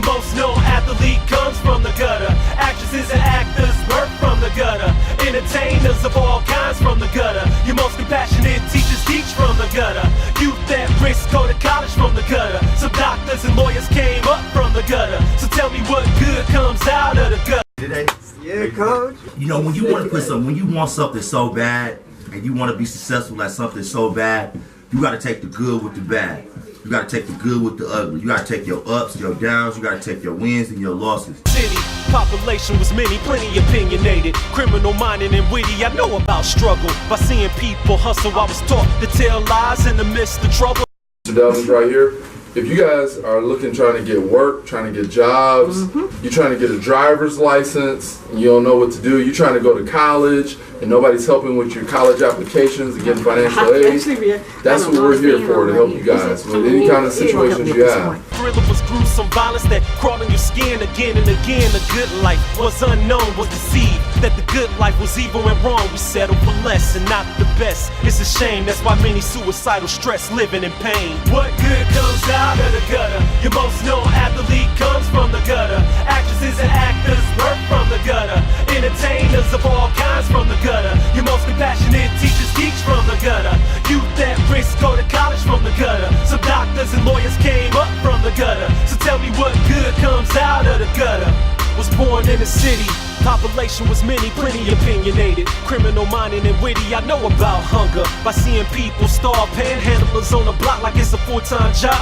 Your most known athlete comes from the gutter. Actresses and actors birth from the gutter. Entertainers of all kinds from the gutter. Your most compassionate teachers teach from the gutter. Youth at risk go to college from the gutter. Some doctors and lawyers came up from the gutter. So tell me what good comes out of the gutter. Yeah, coach. You know, when you want to put something, when you want something so bad, and you want to be successful at something so bad, you got to take the good with the bad. You got to take the good with the ugly. You got to take your ups, your downs. You got to take your wins and your losses. City population was many, plenty opinionated, criminal minded and witty. I know about struggle by seeing people hustle. I was taught to tell lies in the midst of trouble. Mr. Delvin's right here. If you guys are trying to get work, trying to get jobs, you're trying to get a driver's license, and you don't know what to do, you're trying to go to college, and nobody's helping with your college applications and getting financial aid, that's what we're here for, to help you guys with any kind of situations you have. Thriller was gruesome violence that crawled on your skin again and again. The good life was unknown, was deceived that the good life was evil and wrong. We settled for less and not the best. It's a shame, that's why many suicidal stress, living in pain. What good comes out of the gutter? Your most known athlete comes from the gutter. Actresses and actors birth from the gutter. Entertainers of all kinds from the gutter. Your most compassionate teachers teach from the gutter. Youth at risk go to college from the gutter. Some doctors and lawyers came up from the gutter. So tell me what good comes out of the gutter. Was born in the city, population was many, plenty opinionated, criminal minded and witty. I know about hunger by seeing people starve, panhandlers on the block like it's a full-time job.